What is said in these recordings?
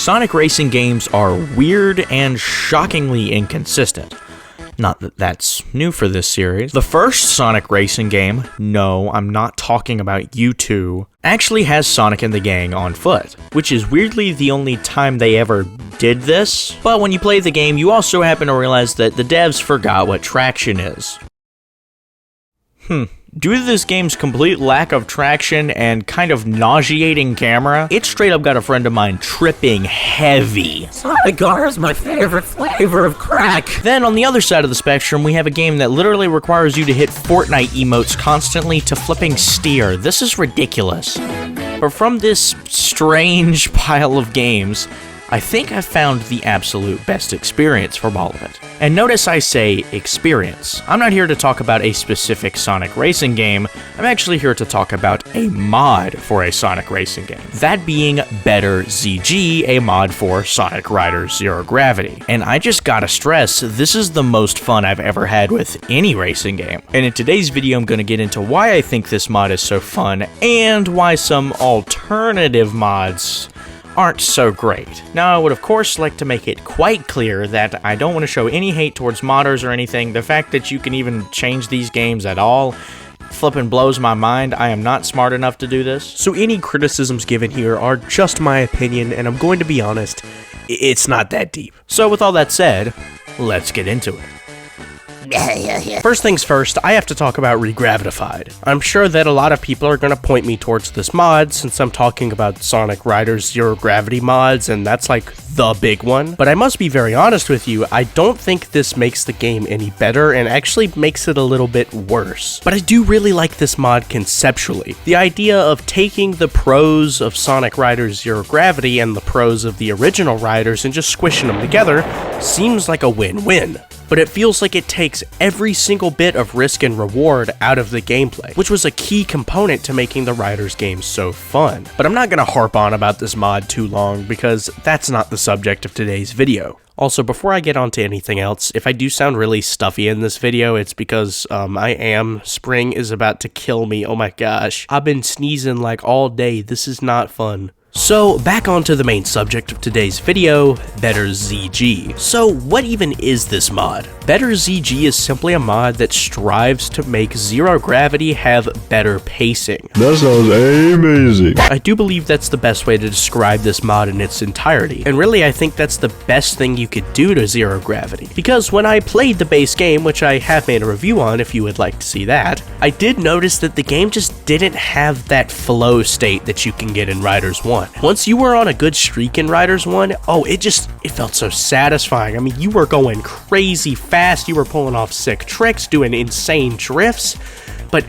Sonic racing games are weird and shockingly inconsistent. Not that that's new for this series. The first Sonic racing game, no, I'm not talking about U2, actually has Sonic and the gang on foot, which is weirdly the only time they ever did this. But when you play the game, you also happen to realize that the devs forgot what traction is. Due to this game's complete lack of traction and kind of nauseating camera, it straight up got a friend of mine tripping heavy. Sonic R is my favorite flavor of crack. Then on the other side of the spectrum, we have a game that literally requires you to hit Fortnite emotes constantly to flipping steer. This is ridiculous. But from this strange pile of games, I think I've found the absolute best experience from all of it. And notice I say experience. I'm not here to talk about a specific Sonic racing game, I'm actually here to talk about a mod for a Sonic racing game. That being Better ZG, a mod for Sonic Riders Zero Gravity. And I just gotta stress, this is the most fun I've ever had with any racing game. And in today's video, I'm gonna get into why I think this mod is so fun, and why some alternative mods aren't so great. Now, I would of course like to make it quite clear that I don't want to show any hate towards modders or anything. The fact that you can even change these games at all flippin' blows my mind. I am not smart enough to do this. So any criticisms given here are just my opinion, and I'm going to be honest, it's not that deep. So with all that said, let's get into it. First things first, I have to talk about Regravitified. I'm sure that a lot of people are going to point me towards this mod since I'm talking about Sonic Riders Zero Gravity mods, and that's like the big one. But I must be very honest with you, I don't think this makes the game any better and actually makes it a little bit worse. But I do really like this mod conceptually. The idea of taking the pros of Sonic Riders Zero Gravity and the pros of the original Riders and just squishing them together seems like a win-win. But it feels like it takes every single bit of risk and reward out of the gameplay, which was a key component to making the Riders games so fun. But I'm not going to harp on about this mod too long because that's not the subject of today's video. Also, before I get on to anything else, if I do sound really stuffy in this video, it's because spring is about to kill me. Oh my gosh. I've been sneezing like all day. This is not fun. So, back onto the main subject of today's video, Better ZG. So, what even is this mod? Better ZG is simply a mod that strives to make Zero Gravity have better pacing. That sounds amazing. I do believe that's the best way to describe this mod in its entirety, and really I think that's the best thing you could do to Zero Gravity. Because when I played the base game, which I have made a review on if you would like to see that, I did notice that the game just didn't have that flow state that you can get in Riders 1. Once you were on a good streak in Riders 1, it felt so satisfying. I mean, you were going crazy fast, you were pulling off sick tricks, doing insane drifts, but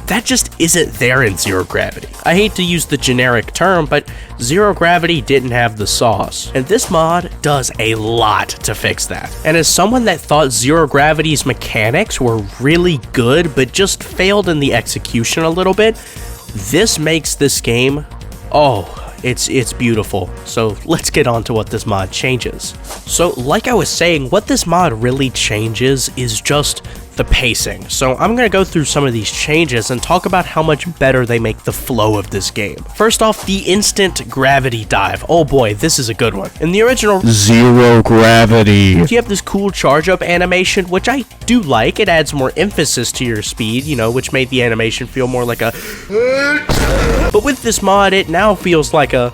that just isn't there in Zero Gravity. I hate to use the generic term, but Zero Gravity didn't have the sauce, and this mod does a lot to fix that. And as someone that thought Zero Gravity's mechanics were really good, but just failed in the execution a little bit, this makes this game, it's beautiful. So let's get on to what this mod changes. So like I was saying, what this mod really changes is just the pacing. So I'm going to go through some of these changes and talk about how much better they make the flow of this game. First off, the instant gravity dive. Oh boy, this is a good one. In the original Zero Gravity, you have this cool charge up animation, which I do like. It adds more emphasis to your speed, which made the animation feel more like a but with this mod, it now feels like a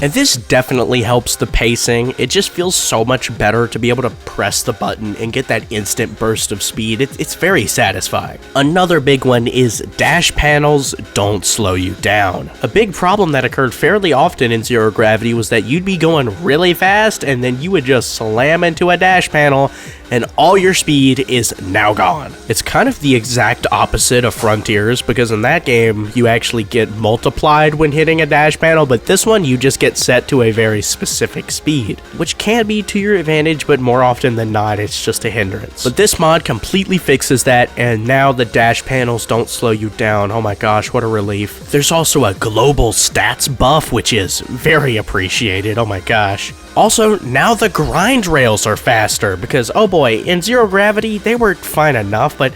and this definitely helps the pacing. It just feels so much better to be able to press the button and get that instant burst of speed. It's very satisfying. Another big one is dash panels don't slow you down. A big problem that occurred fairly often in Zero Gravity was that you'd be going really fast and then you would just slam into a dash panel and all your speed is now gone. It's kind of the exact opposite of Frontiers, because in that game, you actually get multiplied when hitting a dash panel, but this one, you just get set to a very specific speed, which can be to your advantage, but more often than not, it's just a hindrance. But this mod completely fixes that, and now the dash panels don't slow you down. Oh my gosh, what a relief. There's also a global stats buff, which is very appreciated. Oh my gosh. Also, now the grind rails are faster because, oh boy, in Zero Gravity, they were fine enough, but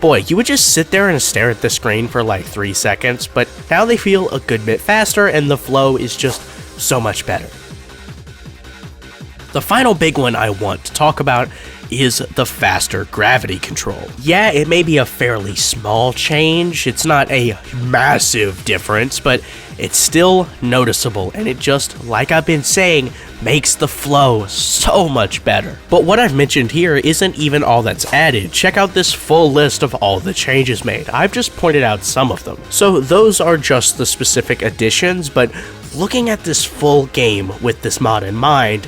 boy, you would just sit there and stare at the screen for like 3 seconds, but now they feel a good bit faster and the flow is just so much better. The final big one I want to talk about is the faster gravity control. Yeah, it may be a fairly small change, it's not a massive difference, but it's still noticeable, and it just, like I've been saying, makes the flow so much better. But what I've mentioned here isn't even all that's added. Check out this full list of all the changes made. I've just pointed out some of them. So those are just the specific additions, but looking at this full game with this mod in mind,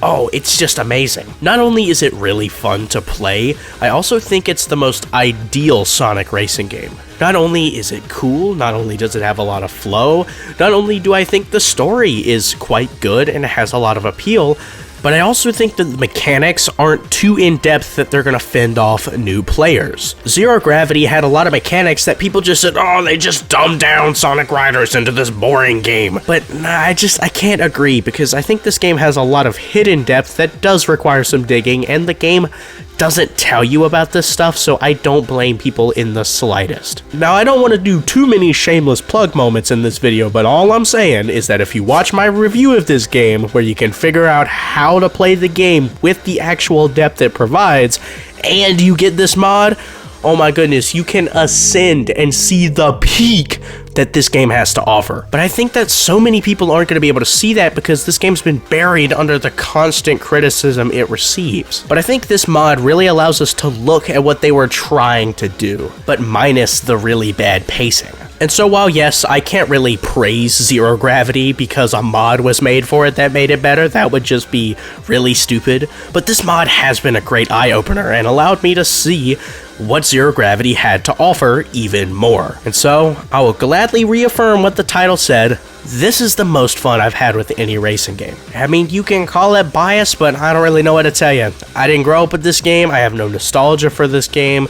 oh, it's just amazing. Not only is it really fun to play, I also think it's the most ideal Sonic racing game. Not only is it cool, not only does it have a lot of flow, not only do I think the story is quite good and has a lot of appeal, but I also think that the mechanics aren't too in-depth that they're gonna fend off new players. Zero Gravity had a lot of mechanics that people just said, oh, they just dumbed down Sonic Riders into this boring game. But nah, I can't agree, because I think this game has a lot of hidden depth that does require some digging, and the game doesn't tell you about this stuff, so I don't blame people in the slightest. Now, I don't want to do too many shameless plug moments in this video, but all I'm saying is that if you watch my review of this game, where you can figure out how to play the game with the actual depth it provides, and you get this mod, oh my goodness, you can ascend and see the peak that this game has to offer. But I think that so many people aren't going to be able to see that because this game's been buried under the constant criticism it receives. But I think this mod really allows us to look at what they were trying to do, but minus the really bad pacing. And so while yes, I can't really praise Zero Gravity because a mod was made for it that made it better, that would just be really stupid, but this mod has been a great eye-opener and allowed me to see what Zero Gravity had to offer even more. And so, I will gladly reaffirm what the title said. This is the most fun I've had with any racing game. I mean, you can call it bias, but I don't really know what to tell you. I didn't grow up with this game, I have no nostalgia for this game.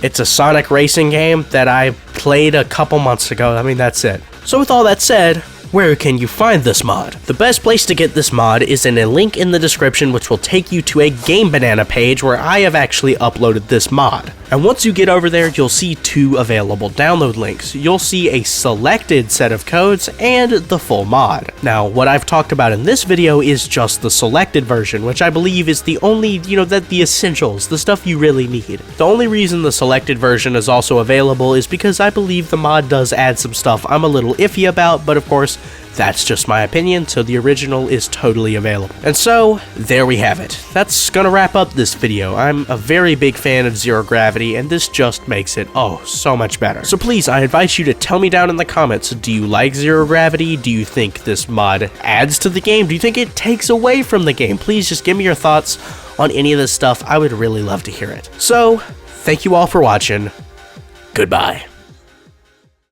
It's a Sonic racing game that I played a couple months ago. I mean, that's it. So with all that said, where can you find this mod? The best place to get this mod is in a link in the description, which will take you to a Game Banana page where I have actually uploaded this mod. And once you get over there, you'll see two available download links. You'll see a selected set of codes and the full mod. Now, what I've talked about in this video is just the selected version, which I believe is the only, the essentials, the stuff you really need. The only reason the selected version is also available is because I believe the mod does add some stuff I'm a little iffy about, but of course, that's just my opinion, so the original is totally available. And so, there we have it. That's gonna wrap up this video. I'm a very big fan of Zero Gravity, and this just makes it, oh, so much better. So please, I invite you to tell me down in the comments, do you like Zero Gravity? Do you think this mod adds to the game? Do you think it takes away from the game? Please just give me your thoughts on any of this stuff. I would really love to hear it. So, thank you all for watching. Goodbye.